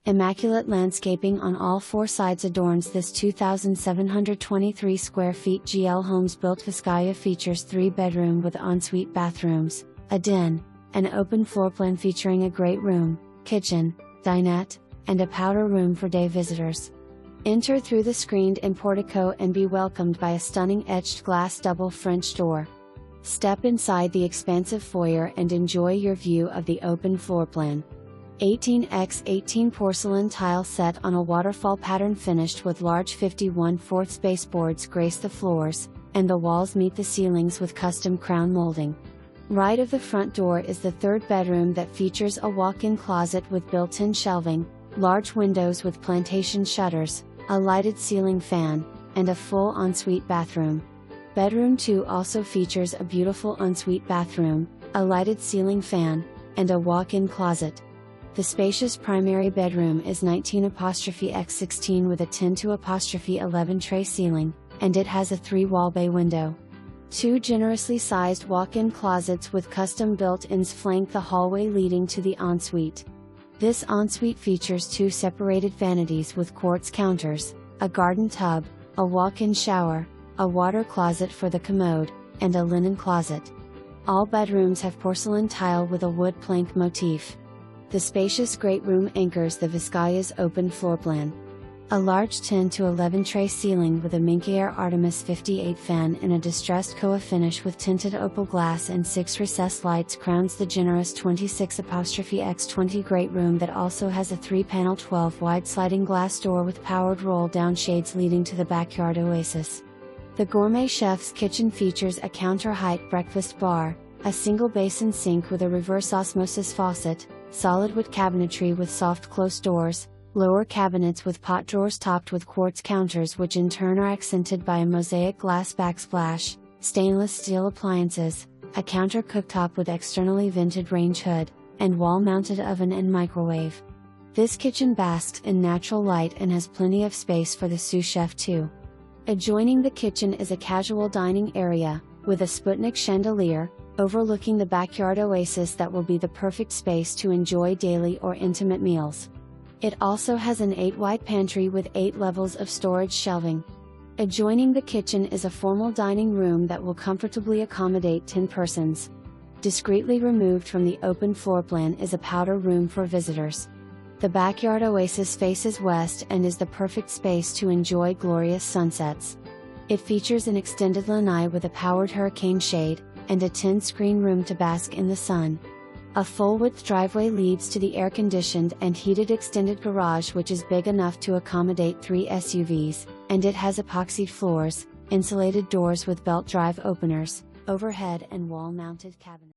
Immaculate landscaping on all four sides adorns this 2,723 square feet GL Homes built Vizcaya features 3-bedroom with ensuite bathrooms, a den, an open floor plan featuring a great room, kitchen, dinette, and a powder room for day visitors. Enter through the screened-in portico and be welcomed by a stunning etched glass double French door. Step inside the expansive foyer and enjoy your view of the open floor plan. 18x18 porcelain tile set on a waterfall pattern finished with large 51/4 baseboards grace the floors, and the walls meet the ceilings with custom crown molding. Right of the front door is the third bedroom that features a walk-in closet with built-in shelving, large windows with plantation shutters, a lighted ceiling fan, and a full ensuite bathroom. Bedroom 2 also features a beautiful ensuite bathroom, a lighted ceiling fan, and a walk-in closet. The spacious primary bedroom is 19x16 with a 10-11 tray ceiling, and it has a 3-wall bay window. 2 generously sized walk-in closets with custom built-ins flank the hallway leading to the ensuite. This ensuite features 2 separated vanities with quartz counters, a garden tub, a walk-in shower, a water closet for the commode, and a linen closet. All bedrooms have porcelain tile with a wood plank motif. The spacious great room anchors the Vizcaya's open floor plan. A large 10-11 tray ceiling with a MINKA-AIRE Artemis 58 fan in a distressed koa finish with tinted opal glass and 6 recessed lights crowns the generous 26x20 great room that also has a 3-panel 12-wide sliding glass door with powered roll-down shades leading to the backyard oasis. The gourmet chef's kitchen features a counter-height breakfast bar, a single-basin sink with a reverse-osmosis faucet, solid wood cabinetry with soft close doors, lower cabinets with pot drawers topped with quartz counters which in turn are accented by a mosaic glass backsplash, stainless steel appliances, a counter cooktop with externally vented range hood, and wall-mounted oven and microwave. This kitchen basks in natural light and has plenty of space for the Sous-Chef too. Adjoining the kitchen is a casual dining area, with a Sputnik chandelier, overlooking the backyard oasis that will be the perfect space to enjoy daily or intimate meals. It also has an 8-wide pantry with 8 levels of storage shelving. Adjoining the kitchen is a formal dining room that will comfortably accommodate 10 persons. Discreetly removed from the open floor plan is a powder room for visitors. The backyard oasis faces west and is the perfect space to enjoy glorious sunsets. It features an extended lanai with a powered hurricane shade, and a 10-screen room to bask in the sun. A full-width driveway leads to the air-conditioned and heated extended garage which is big enough to accommodate 3 SUVs, and it has epoxied floors, insulated doors with belt drive openers, overhead and wall-mounted cabinets.